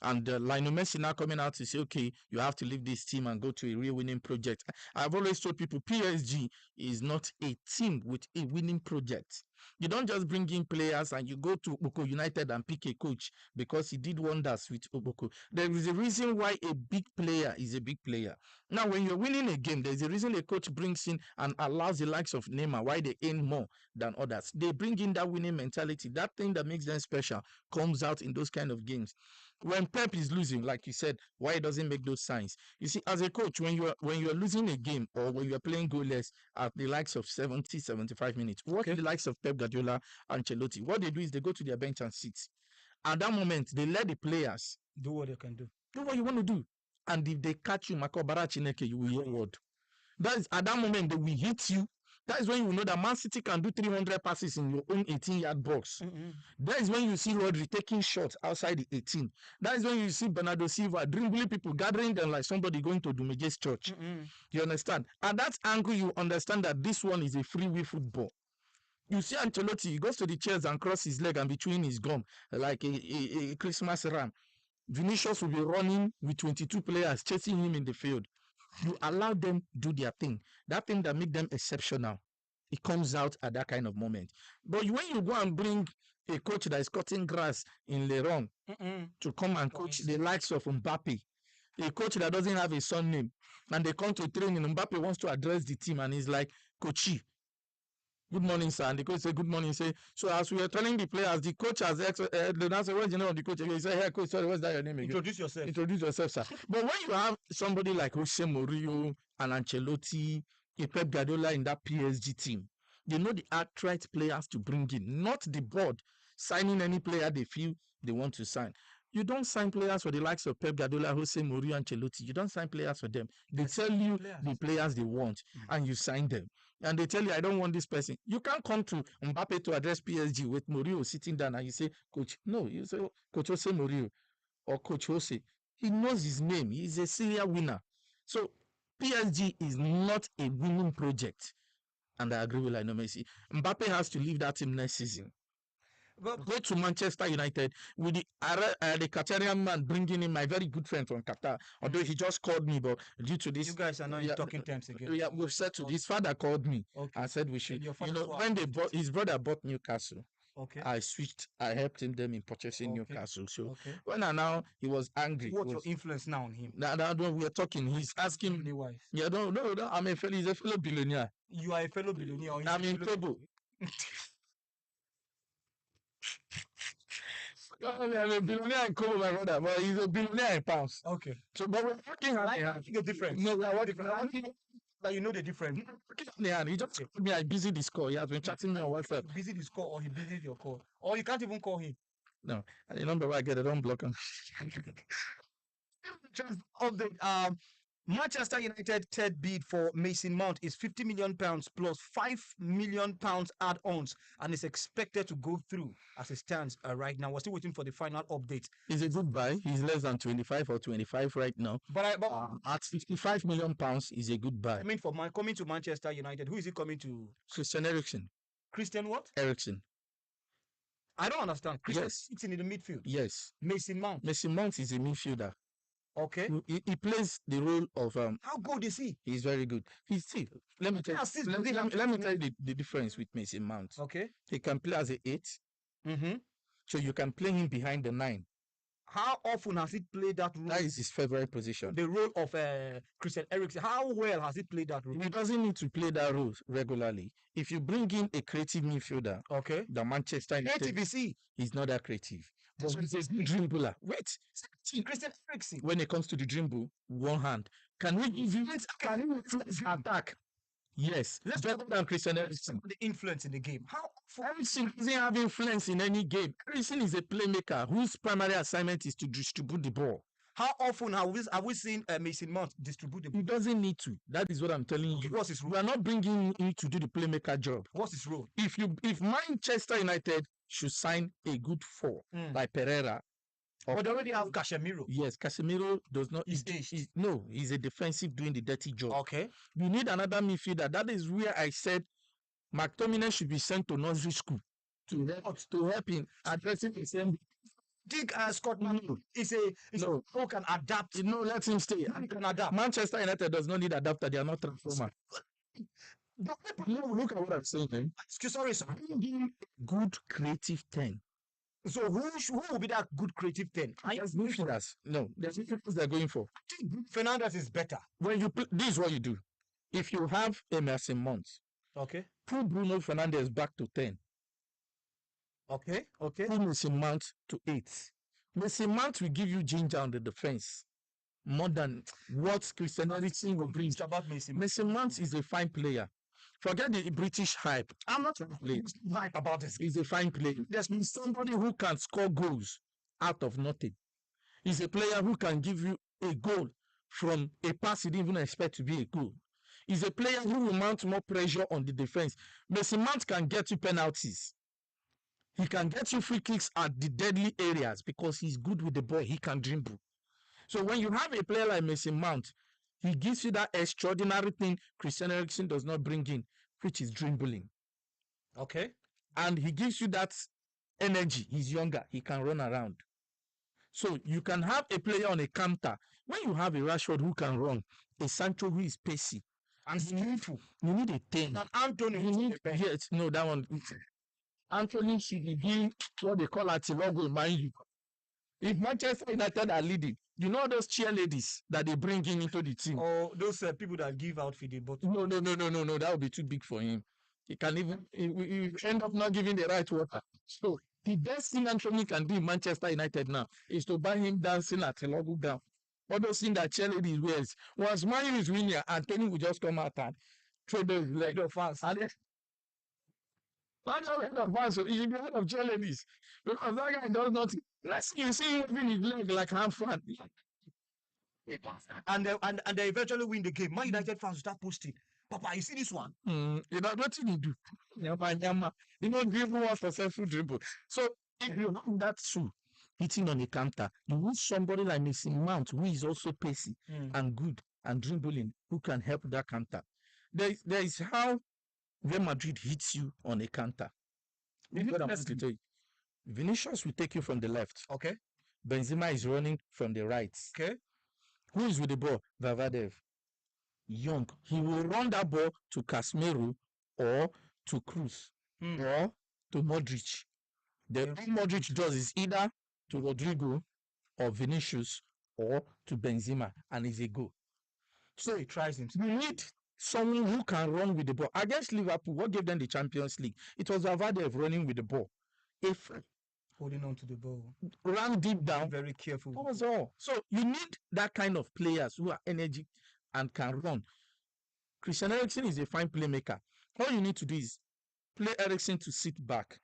And Lionel Messi now coming out to say, okay, you have to leave this team and go to a real winning project. I've always told people PSG is not a team with a winning project. You don't just bring in players and you go to Oboko United and pick a coach because he did wonders with Oboko. There is a reason why a big player is a big player. Now, when you're winning a game, there's a reason a coach brings in and allows the likes of Neymar why they earn more than others. They bring in that winning mentality. That thing that makes them special comes out in those kind of games. When Pep is losing, like you said, why he doesn't make those signs? You see, as a coach, when you're losing a game or when you're playing goalless at the likes of 70, 75 minutes, what the likes of Pep Guardiola and Ancelotti, what they do is they go to their bench and sit. At that moment, they let the players do what they can do. Do what you want to do. And if they catch you, Makobara Chineke, you will hear word. That is at that moment they will hit you. That is when you will know that Man City can do 300 passes in your own 18-yard box. That is when you see Rodri taking shots outside the 18. That is when you see Bernardo Silva dribbling people, gathering them like somebody going to Dumeje's church. You understand? At that angle, you understand that this one is a freeway football. You see Ancelotti, he goes to the chairs and cross his leg and between his gum like a Christmas ram. Vinicius will be running with 22 players chasing him in the field. You allow them do their thing. That thing that make them exceptional, it comes out at that kind of moment. But when you go and bring a coach that is cutting grass in Leron to come and coach the likes of Mbappe, a coach that doesn't have a son name, and they come to training, Mbappe wants to address the team and he's like, Coachy, good morning, sir. And the coach said, good morning. Say, so as we are telling the players, the coach has the answer, what's the name of the coach? He said, hey, coach, sorry, what's that your name again? Introduce yourself. Introduce yourself, sir. But when you have somebody like Jose Mourinho and Ancelotti, a Pep Guardiola in that PSG team, they know the outright players to bring in, not the board signing any player they feel they want to sign. You don't sign players for the likes of Pep Guardiola, Jose Mourinho, Ancelotti. You don't sign players for them. They tell you the players they want, and you sign them. And they tell you, I don't want this person. You can't come to Mbappe to address PSG with Mourinho sitting down and you say, Coach, no, you say, Coach Jose Mourinho or Coach Jose. He knows his name. He's a serial winner. So PSG is not a winning project. And I agree with Lionel Messi. Mbappe has to leave that team next season. Go to Manchester United with the Qatarian man bringing in my very good friend from Qatar. Although he just called me, but due to this, you guys are not in talking terms again. Yeah, we've said to his father called me and said we should. You know, when they bought his brother bought Newcastle. I helped him them in purchasing Newcastle. So when now he was angry. What's your influence now on him? Now we are talking. He's asking me why. Yeah, no. I'm a fellow. He's a fellow billionaire. You are a fellow billionaire. I'm in trouble. I'm a billionaire in Kobo, my brother, but he's a billionaire in pounds. Okay. So, but we're working on the difference. No, we're different. Like you know the difference. Yeah, he just told me I busy this call. He has been chatting me on WhatsApp. Busy this call, or he busy your call, or you can't even call him. No, and the number I get, I don't block him. Just update. Manchester United third bid for Mason Mount is £50 million plus £5 million add-ons, and is expected to go through as it stands right now. We're still waiting for the final update. It's a good buy. He's less than 25 or 25 right now. But at £55 million is a good buy. I mean, for coming to Manchester United, who is he coming to? Christian Eriksen. Christian what? Eriksen. I don't understand. Christian Yes. sitting in the midfield. Yes. Mason Mount. Mason Mount is a midfielder. Okay. He plays the role of How good is he? he's very good. He's still let me tell Yeah, assist let, does he let, have me- let me to tell you the difference with Mason Mount. Okay. He can play as a 8, Mm-hmm. so you can play him behind the 9. How often has he played that role? That is his favorite position. The role of Christian Eriksen. How well has he played that role? He doesn't need to play that role regularly. If you bring in a creative midfielder, Okay. the Manchester United ATVC. is not that creative. But he's a good dribbler. Wait, Christian Eriksen. when it comes to the dribble, one hand. Can we give you attack? Yes, Let's better than Christian Eriksen. The influence in the game. How Eriksen doesn't have influence in any game. Eriksen is a playmaker whose primary assignment is to distribute the ball. How often have we seen Mason Mount distribute the ball? He doesn't need to. That is what I'm telling you. What's his role? We are not bringing him to do the playmaker job. What's his role? If Manchester United should sign a good 4 like Pereira. But they already have Casemiro. Yes, Casemiro does not. He's no, he's a defensive doing the dirty job. Okay. You need another midfielder. That is where I said McTominay should be sent to nursery school to help in addressing the same. Dig Scott McTominay is no, who can adapt. No, let him stay. He can adapt. Manchester United does not need adapter. They are not transformer. Look at what I'm saying. Sorry, sir. Good creative 10. So who will be that good creative 10? There's midfielders. No, there's midfielders they're going for. Fernandes is better. When you this is what you do. If you have a Mason Mount, okay, put Bruno Fernandes back to 10. Okay. Put Mason Mount to 8. Mason Mount will give you ginger on the defense more than what Christian Eriksen will bring. About Mason Mount is a fine player. Forget the British hype. I'm not hype about this. He's a fine player. There's somebody who can score goals out of nothing. He's a player who can give you a goal from a pass you didn't even expect to be a goal. He's a player who will mount more pressure on the defense. Mason Mount can get you penalties. He can get you free kicks at the deadly areas because he's good with the ball. He can dribble. So when you have a player like Mason Mount, he gives you that extraordinary thing Christian Eriksen does not bring in, which is dribbling. Okay. And he gives you that energy. He's younger. He can run around. So you can have a player on a counter. When you have a Rashford who can run, a Sancho who is pacey, and skillful, you need a 10. And Anthony, yes, no, that one. Anthony should be doing what they call Atilogo in Man U. If Manchester United are leading, you know those cheerleaders that they bring in into the team. Or those people that give out for the bottle. No. That would be too big for him. He can even he end up not giving the right water. So the best thing Anthony can do in Manchester United now is to buy him dancing at a level down. All those things that cheerleaders wears. Once Man U is winning, Anthony will just come out and trade those leg of fans. And then, not head of fans, so he should be head of cheerleaders. Because that guy does not. Let's you see him moving his leg like half fan. And they eventually win the game. Man United fans start posting. Papa, you see this one? You know what you do. You know, dribble was successful dribble. So if you have that shoe hitting on a counter, you need somebody like Mason Mount who is also pacey and good and dribbling who can help that counter. There is how Real Madrid hits you on a counter. What I want to tell you. Vinicius will take you from the left. Okay. Benzema is running from the right. Okay. Who is with the ball? Vavadev. Young. He will run that ball to Casemiro or to Cruz or to Modric. The Modric does is either to Rodrigo or Vinicius or to Benzema, and it's a goal. So he tries him. We need someone who can run with the ball. Against Liverpool, what gave them the Champions League? It was Vavadev running with the ball. If holding on to the ball, run deep down, very careful. That was all. So you need that kind of players who are energetic and can run. Christian Eriksen is a fine playmaker. All you need to do is play Eriksen to sit back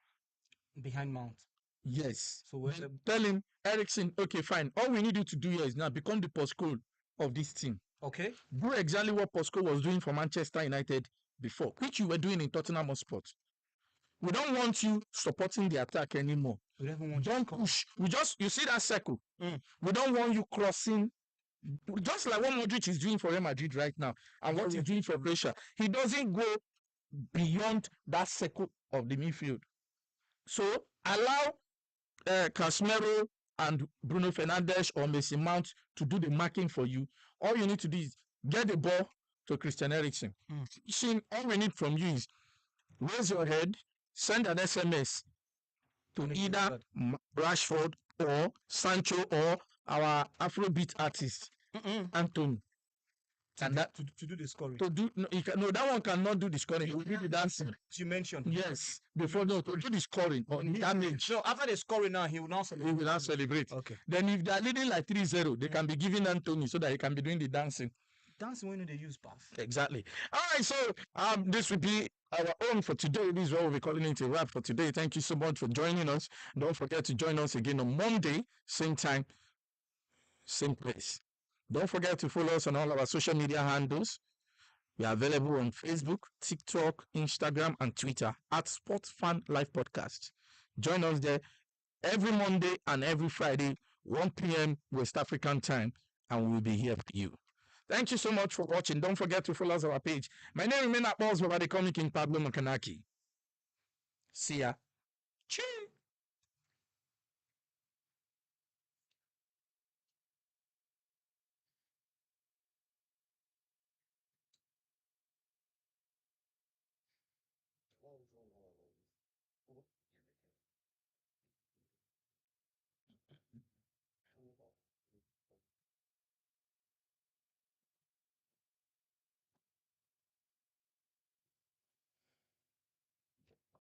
behind Mount. Yes. So tell him, Eriksen, okay, fine. All we need you to do here is now become the Pascal of this team. Okay. Do exactly what Pascal was doing for Manchester United before, which you were doing in Tottenham Hotspur. We don't want you supporting the attack anymore. Don't push. You see that circle. We don't want you crossing. Just like what Modric is doing for Real Madrid right now, and what he's doing for Croatia, he doesn't go beyond that circle of the midfield. So Allow Casemiro and Bruno Fernandes or Mason Mount to do the marking for you. All you need to do is get the ball to Christian Eriksen. All we need from you is raise your head, send an SMS to either Rashford or Sancho or our Afrobeat artist, Anthony. And that to do the scoring. To do no, that one cannot do the scoring. He will do the dancing. You mentioned. Yes, before to do the scoring on damage. So after the scoring now, he will now celebrate. He will now celebrate. Okay. Then if they are leading like 3-0, they can be giving Anthony so that he can be doing the dancing. Dancing when they use pass. Exactly. All right, so this will be our own for today. This is what we'll be calling it a wrap for today. Thank you so much for joining us. Don't forget to join us again on Monday, same time, same place. Don't forget to follow us on all our social media handles. We are available on Facebook, TikTok, Instagram, and Twitter at Sports Fan Live Podcast. Join us there every Monday and every Friday, 1 p.m. West African time, and we'll be here for you. Thank you so much for watching. Don't forget to follow us on our page. My name remains Balls, but they call me King Pablo Makanaki. See ya. Cheers.